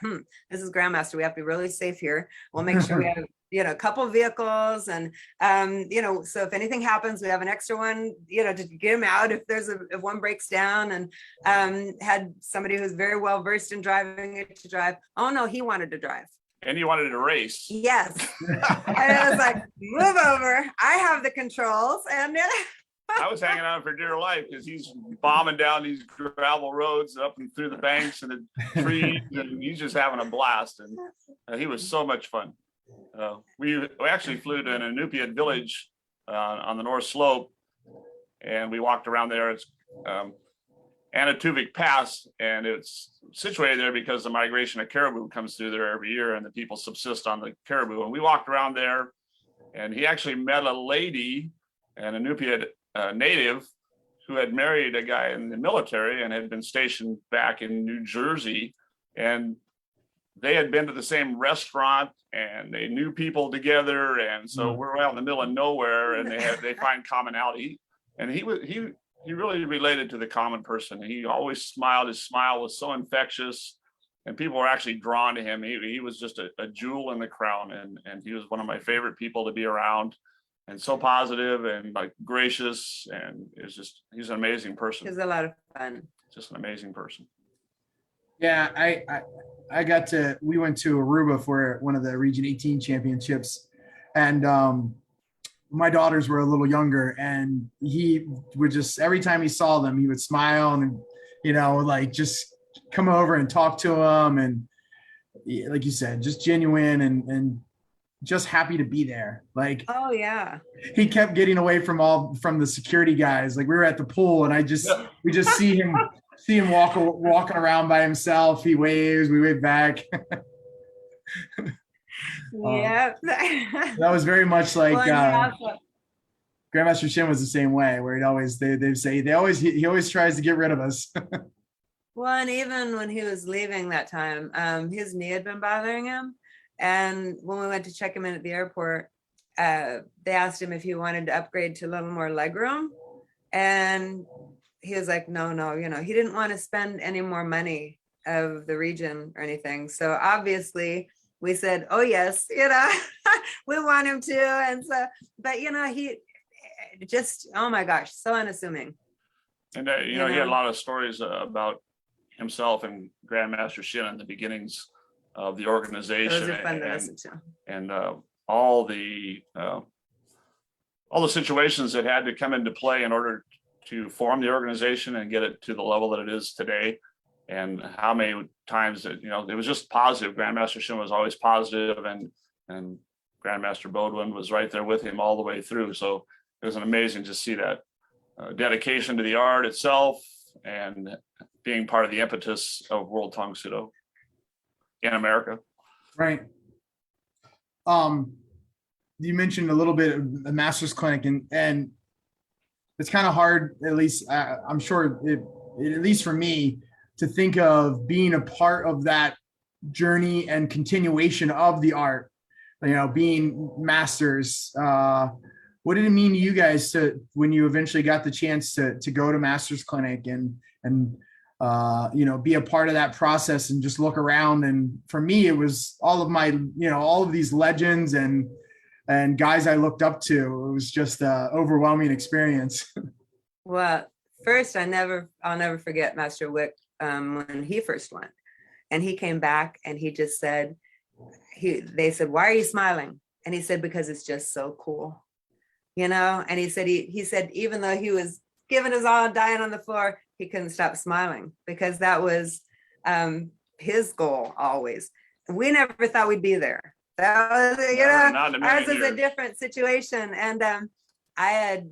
this is Grandmaster. We have to be really safe here. We'll make sure we have, a couple vehicles. And, so if anything happens, we have an extra one, to get him out if if one breaks down. And had somebody who's very well versed in driving it to drive. Oh no, he wanted to drive. And you wanted to race. Yes. And I was like, move over. I have the controls. And I was hanging on for dear life because he's bombing down these gravel roads up and through the banks and the trees, and he's just having a blast. And he was so much fun. We actually flew to an Inupiat village on the North Slope, and we walked around there. It's Anatuvik Pass, and it's situated there because the migration of caribou comes through there every year, and the people subsist on the caribou. And we walked around there, and he actually met a lady, an Inupiat native, who had married a guy in the military and had been stationed back in New Jersey, and they had been to the same restaurant and they knew people together. And so we're out in the middle of nowhere, and they find commonality. And he really related to the common person. He always smiled. His smile was so infectious, and people were actually drawn to him. He was just a jewel in the crown, and he was one of my favorite people to be around, and so positive and like gracious, and he's an amazing person. He's a lot of fun. Just an amazing person. Yeah, we went to Aruba for one of the Region 18 championships, and my daughters were a little younger, and he would just, every time he saw them, he would smile and, like just come over and talk to them. And like you said, just genuine and just happy to be there. Like, oh yeah, he kept getting away from the security guys. Like, we were at the pool, and we just see him walking around by himself. He waves, we wave back. Yeah. That was very much like Grandmaster Shin was the same way, where he always tries to get rid of us. Well, and even when he was leaving that time, his knee had been bothering him. And when we went to check him in at the airport, they asked him if he wanted to upgrade to a little more legroom. And he was like, no, he didn't want to spend any more money of the region or anything. So obviously we said, oh yes, we want him to. And so, but he just, oh my gosh, so unassuming. And he had a lot of stories about himself and Grandmaster Shin in the beginnings of the organization. Those are fun to listen to. And all the all the situations that had to come into play in order to form the organization and get it to the level that it is today. And how many times that, it was just positive. Grandmaster Shin was always positive, and Grandmaster Bodwin was right there with him all the way through. So it was amazing to see that dedication to the art itself and being part of the impetus of World Tong Sudo in America. Right. You mentioned a little bit of the Masters Clinic, and it's kind of hard, at least I'm sure at least for me, to think of being a part of that journey and continuation of the art, being masters. What did it mean to you guys when you eventually got the chance to go to Masters Clinic and be a part of that process and just look around? And for me, it was all of these legends and guys I looked up to. It was just an overwhelming experience. Well, first, I'll never forget Master Wick when he first went, and he came back and he just said, they said, "Why are you smiling?" And he said, "Because it's just so cool." And he said, he said, even though he was giving his all, dying on the floor, he couldn't stop smiling, because that was his goal always. We never thought we'd be there. That was, ours is a different situation. And I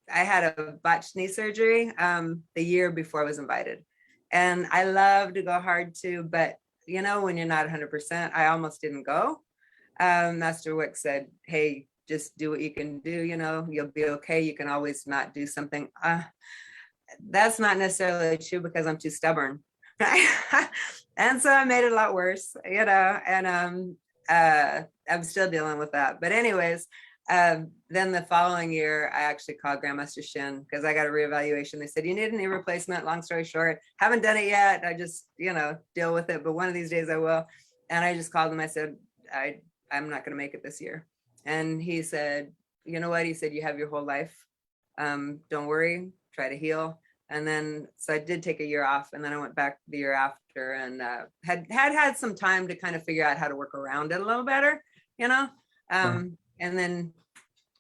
had a botched knee surgery the year before I was invited. And I love to go hard too, but when you're not 100%, I almost didn't go. Master Wick said, "Hey, just do what you can do, you'll be okay. You can always not do something." That's not necessarily true, because I'm too stubborn. And so I made it a lot worse, and I'm still dealing with that. But anyways, then the following year, I actually called Grandmaster Shin because I got a reevaluation. They said, "You need a knee replacement." Long story short, haven't done it yet. I just, deal with it. But one of these days I will. And I just called him. I said, I'm not going to make it this year. And he said, "You know what?" He said, "You have your whole life. Don't worry, try to heal." And then, so I did take a year off, and then I went back the year after, and had some time to kind of figure out how to work around it a little better, and then.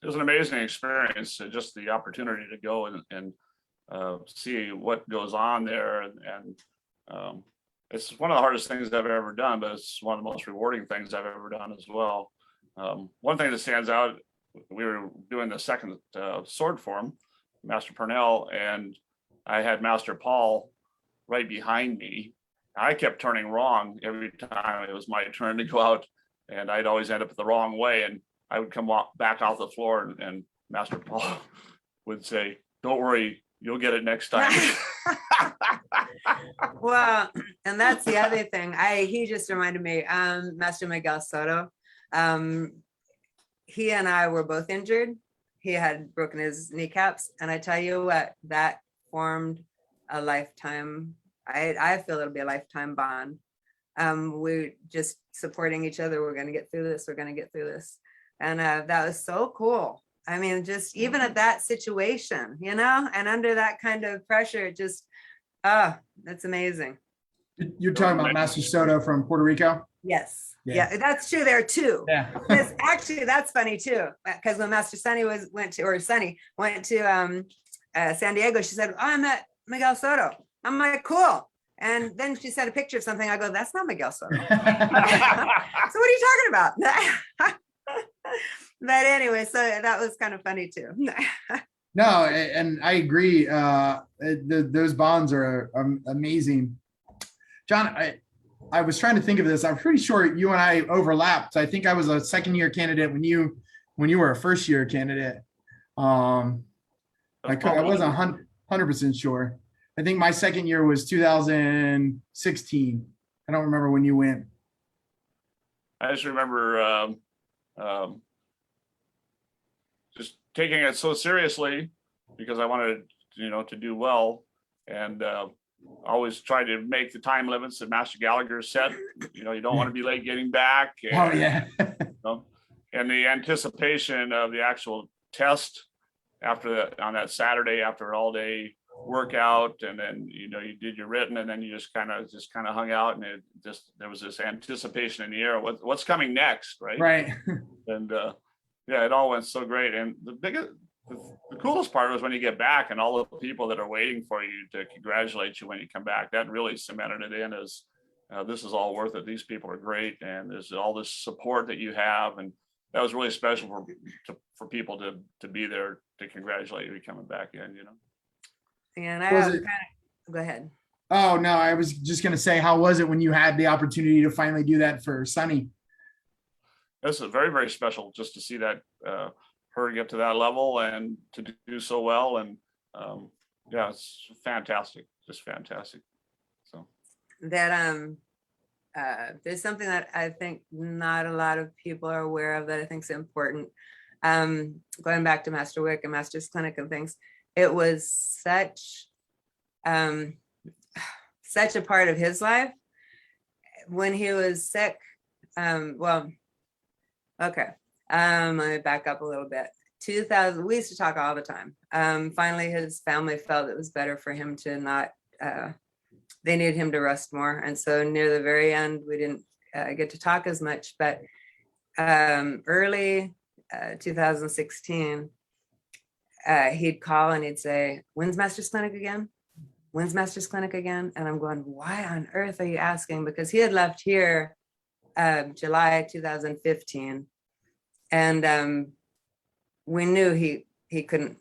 It was an amazing experience, just the opportunity to go and see what goes on there. And it's one of the hardest things I've ever done, but it's one of the most rewarding things I've ever done as well. One thing that stands out, we were doing the second sword form, Master Purnell, and I had Master Paul right behind me. I kept turning wrong every time it was my turn to go out, and I'd always end up the wrong way. And I would come back off the floor, and Master Paul would say, "Don't worry, you'll get it next time." Well, and that's the other thing. He just reminded me, Master Miguel Soto. He and I were both injured. He had broken his kneecaps, and I tell you what, that formed a lifetime. I feel it'll be a lifetime bond. We're just supporting each other. We're going to get through this. We're going to get through this. And that was so cool. I mean, just even at that situation, and under that kind of pressure, just, that's amazing. You're talking about Master Soto from Puerto Rico? Yes. Yeah, that's true there too. Yeah. Actually, that's funny too, because when Master Sunny went to San Diego, she said, "Oh, I met Miguel Soto." I'm like, "Cool." And then she sent a picture of something. I go, "That's not Miguel Soto." So what are you talking about? But anyway, so that was kind of funny too. No, and I agree. Those bonds are amazing. John, I was trying to think of this. I'm pretty sure you and I overlapped. I think I was a second-year candidate when you were a first-year candidate. I wasn't 100% sure. I think my second year was 2016. I don't remember when you went. I just remember just taking it so seriously because I wanted, to do well, and always try to make the time limits that Master Gallagher set. You don't want to be late getting back. And, Oh yeah. And the anticipation of the actual test on that Saturday after an all-day workout, and then you did your written, and then you just kind of hung out, and there was this anticipation in the air. What's coming next, right? Right. And Yeah, it all went so great. And the coolest part was when you get back and all the people that are waiting for you to congratulate you when you come back. That really cemented it in as this is all worth it. These people are great, and there's all this support that you have, and that was really special for people to be there to congratulate you coming back in. You know. And go ahead. Oh no, I was just gonna say, how was it when you had the opportunity to finally do that for Sunny? This is very, very special just to see that her get to that level and to do so well. And yeah, it's fantastic, just fantastic. So That there's something that I think not a lot of people are aware of that I think is important. Going back to Master Wick and Master's Clinic and things, it was such a part of his life when he was sick. Well, okay. Let me back up a little bit. 2000, we used to talk all the time. Finally, his family felt it was better for him to not, they needed him to rest more. And so near the very end, we didn't get to talk as much, but early 2016, he'd call and he'd say, when's Master's Clinic again? When's Master's Clinic again? And I'm going, why on earth are you asking? Because he had left here July 2015. And we knew he couldn't,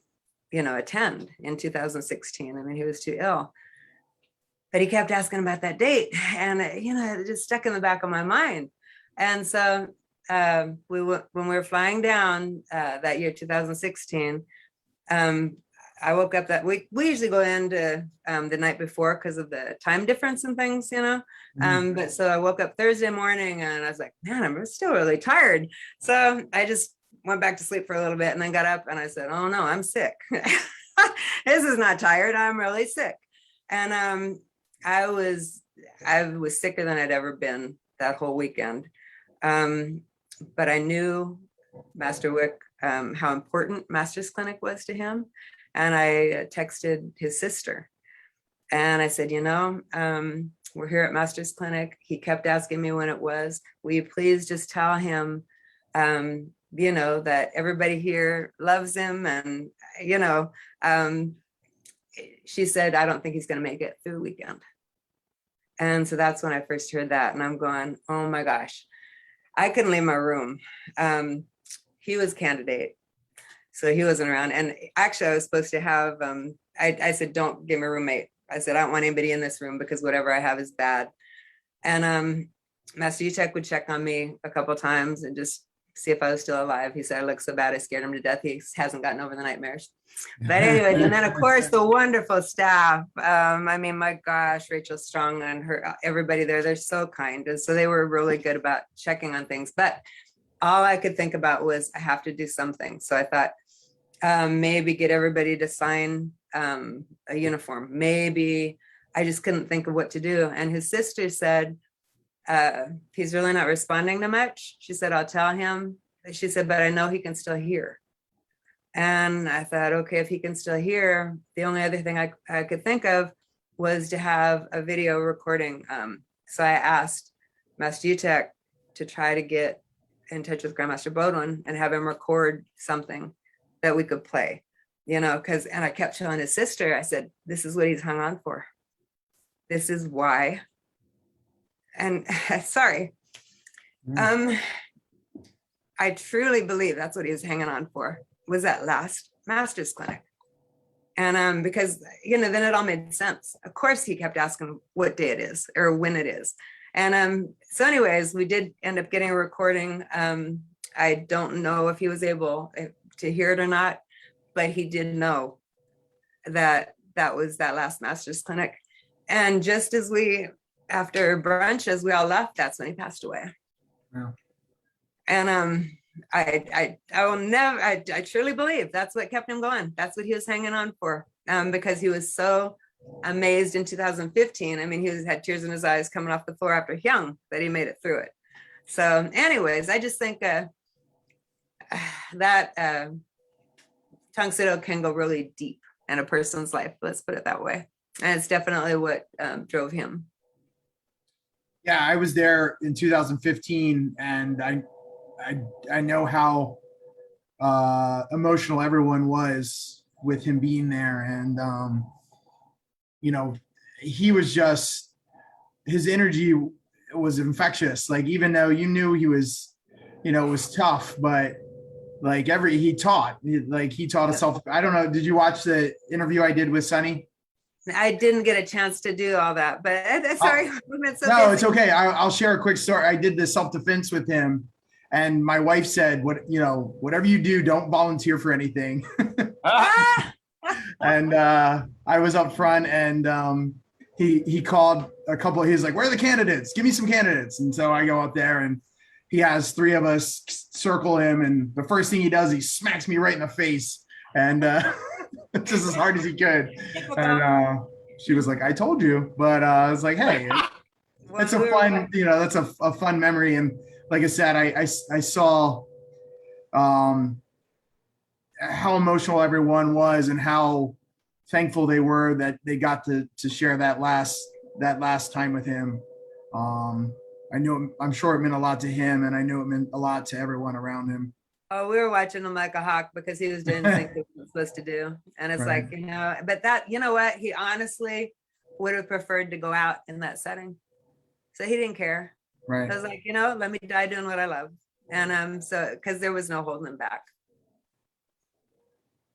attend in 2016. I mean, he was too ill. But he kept asking about that date. And, it just stuck in the back of my mind. And so when we were flying down that year, 2016, I woke up that week. We usually go into the night before because of the time difference and things, but so I woke up Thursday morning and I was like, man, I'm still really tired. So I just went back to sleep for a little bit and then got up and I said, oh no, I'm sick. This is not tired. I'm really sick. And I was sicker than I'd ever been that whole weekend. But I knew Master Wick, how important Master's Clinic was to him. And I texted his sister and I said, we're here at Master's Clinic. He kept asking me when it was. Will you please just tell him, that everybody here loves him. And, she said, I don't think he's going to make it through the weekend. And so that's when I first heard that. And I'm going, oh my gosh, I couldn't leave my room. He was candidate. So he wasn't around. And actually I was supposed to have, I said, don't give me a roommate. I said, I don't want anybody in this room because whatever I have is bad. And Master Utech would check on me a couple of times and just see if I was still alive. He said, I look so bad, I scared him to death. He hasn't gotten over the nightmares. But anyway, and then of course the wonderful staff. I mean, my gosh, Rachel Strong and everybody there, they're so kind. And so they were really good about checking on things. But all I could think about was I have to do something. So I thought, maybe get everybody to sign a uniform. Maybe I just couldn't think of what to do. And his sister said, he's really not responding to much. She said, I'll tell him. She said, but I know he can still hear. And I thought, okay, if he can still hear, the only other thing I could think of was to have a video recording. So I asked Master Utech to try to get in touch with Grandmaster Bodwin and have him record something that we could play, and I kept telling his sister, I said, this is what he's hung on for. This is why. And sorry. I truly believe that's what he was hanging on for, was that last Master's Clinic. And because, then it all made sense. Of course, he kept asking what day it is or when it is. And so anyways, we did end up getting a recording. I don't know if he was able to hear it or not, but he did know that was that last Master's Clinic. And just as after brunch, as we all left, that's when he passed away. Wow. And I will never, I truly believe that's what kept him going. That's what he was hanging on for, because he was so amazed in 2015. I mean, he had tears in his eyes coming off the floor after Hyung that he made it through it. So anyways, I just think that Tang Sido can go really deep in a person's life. Let's put it that way. And it's definitely what drove him. Yeah, I was there in 2015, and I know how emotional everyone was with him being there. And, you know, he was just, his energy was infectious. Like, even though you knew he was, you know, it was tough, but like he taught himself. I don't know. Did you watch the interview I did with Sonny? I didn't get a chance to do all that, but sorry. No, it's okay. I'll share a quick story. I did the self-defense with him, and my wife said, whatever you do, don't volunteer for anything. And I was up front, and he called a couple. He's like, "Where are the candidates? Give me some candidates." And so I go up there, and he has 3 of us circle him, and the first thing he does, he smacks me right in the face, and just as hard as he could. And she was like, "I told you," but I was like, "Hey, it's a fun, that's a fun memory." And like I said, I saw how emotional everyone was and how thankful they were that they got to share that last time with him. I'm sure it meant a lot to him, and I know it meant a lot to everyone around him. Oh, we were watching him like a hawk because he was doing things he was supposed to do. And it's Right. like, but that, you know what? He honestly would have preferred to go out in that setting. So he didn't care. Right. I was like, let me die doing what I love. And so, because there was no holding him back.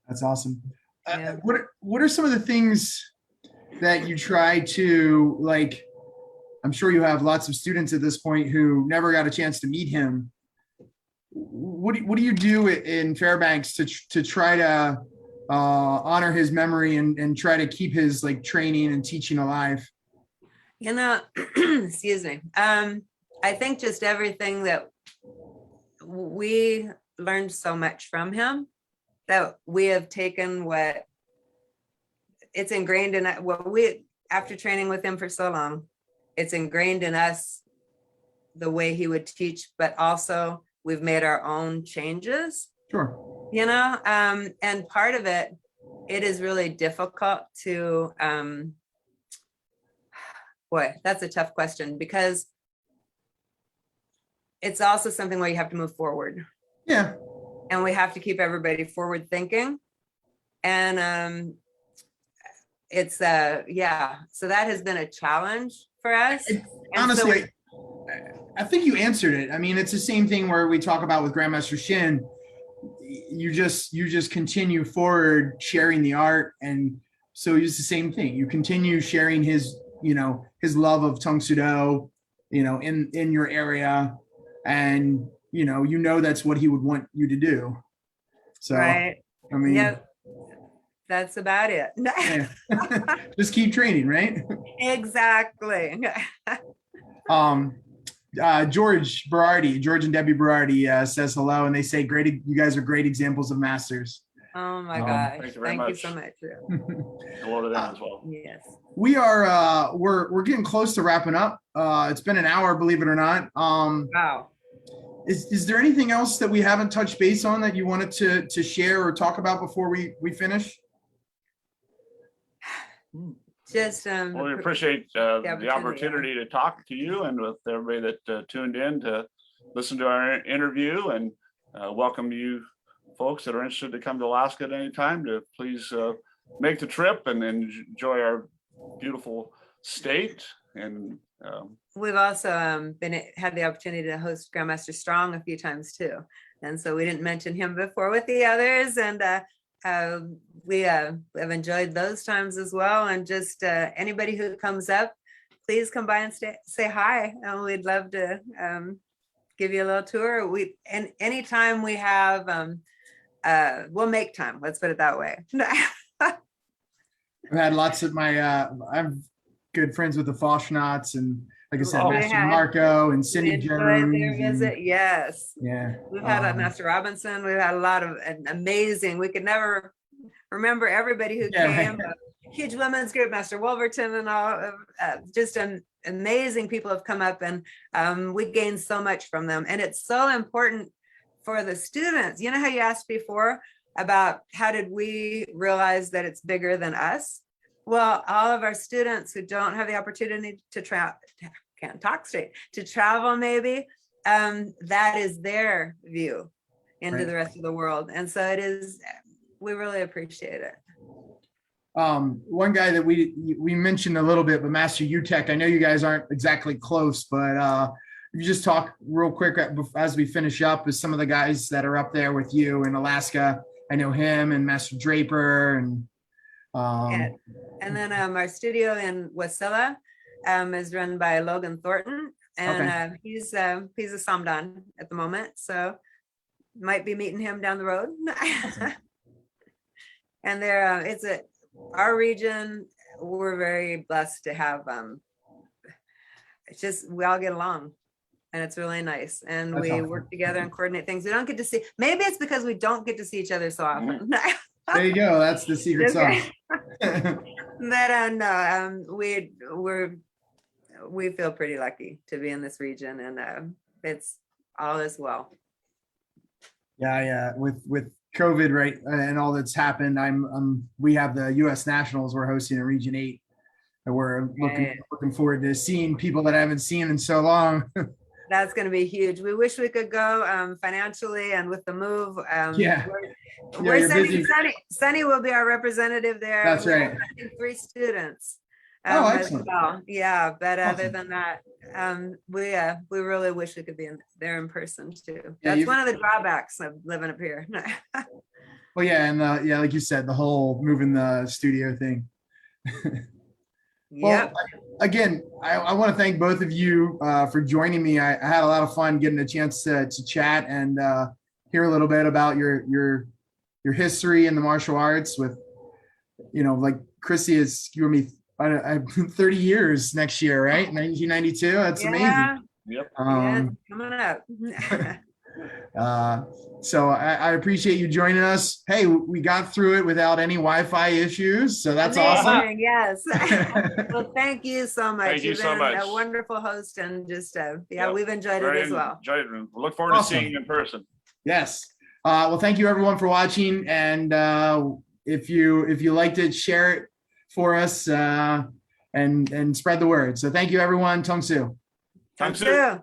That's awesome. Yeah. What are some of the things that you try to, like, I'm sure you have lots of students at this point who never got a chance to meet him. What do you do in Fairbanks to try to honor his memory and try to keep his like training and teaching alive? Excuse me. I think just everything that we learned so much from him that we have taken what it's ingrained in after training with him for so long, it's ingrained in us the way he would teach, but also we've made our own changes. Sure. And part of it is really difficult to, boy, that's a tough question because it's also something where you have to move forward. Yeah. And we have to keep everybody forward thinking. And it's yeah, so that has been a challenge for us. Honestly, I think you answered it. I mean, it's the same thing where we talk about with Grandmaster Shin. You just continue forward sharing the art, and so it's the same thing. You continue sharing his love of Tang Soo Do, in your area, and that's what he would want you to do. So right. I mean, yep. That's about it. Yeah. Just keep training, right? Exactly. George and Debbie Berardi says hello, and they say you guys are great examples of masters. Oh my gosh. Thank you very Thank much. you so much. Hello to them as well. Yes. We are we're getting close to wrapping up. It's been an hour, believe it or not. Wow. Is there anything else that we haven't touched base on that you wanted to share or talk about before we finish? Just Well, we appreciate the opportunity to talk to you and with everybody that tuned in to listen to our interview, and welcome you folks that are interested to come to Alaska at any time to please make the trip and enjoy our beautiful state. And we've also had the opportunity to host Grandmaster Strong a few times too, and so we didn't mention him before with the others, and we have enjoyed those times as well. And just anybody who comes up, please come by and say hi, and we'd love to give you a little tour. And anytime we have we'll make time, let's put it that way. I've had lots of I'm good friends with the Foschnotts, and like I said, Master Marco and Cindy Jones. Their visit. Yes. Yeah. We've had Master Robinson. We've had a lot of amazing. We could never remember everybody who came. Huge women's group, Master Wolverton, and all. Just amazing people have come up, and we gained so much from them. And it's so important for the students. You know how you asked before about how did we realize that it's bigger than us? Well, all of our students who don't have the opportunity to can't talk straight, to travel maybe, that is their view. into Right. the rest of the world. And so it is, we really appreciate it. One guy that we mentioned a little bit, but Master UTech, I know you guys aren't exactly close, but if you just talk real quick as we finish up with some of the guys that are up there with you in Alaska. I know him and Master Draper and And then our studio in Wasilla is run by Logan Thornton, and he's a Samdan at the moment, so might be meeting him down the road. And there, our region. We're very blessed to have. It's just we all get along, and it's really nice, and That's we awesome. work together and coordinate things. We don't get to see. Maybe it's because we don't get to see each other so often. there you go. That's the secret sauce. But no, we feel pretty lucky to be in this region, and it's all is well. Yeah. With COVID, right, and all that's happened, we have the U.S. Nationals we're hosting in Region 8, and we're looking forward to seeing people that I haven't seen in so long. That's going to be huge. We wish we could go financially, and with the move, we're you're sending busy. Sunny will be our representative there. That's We're right. sending 3 students. Oh, as excellent. well. Yeah, but other Awesome. than that, we really wish we could be there in person too. Yeah, That's one of the drawbacks of living up here. Well, yeah, and like you said, the whole moving the studio thing. Yep. Well, again, I want to thank both of you for joining me. I had a lot of fun getting a chance to chat and hear a little bit about your history in the martial arts. With like Kristie has given me 30 years next year, right? 1992. That's amazing. Yep. Coming up. So I appreciate you joining us. Hey, we got through it without any Wi-Fi issues, so that's awesome. Amazing, yes. Well, thank you so much. Thank you You've so been much. a wonderful host, and just Yep. we've enjoyed it Very as well. enjoyed it. Look forward Awesome. to seeing you in person. Yes. Well, thank you everyone for watching, and if you liked it, share it for us and spread the word. So thank you everyone. Tong Su. Thanks. Thank you.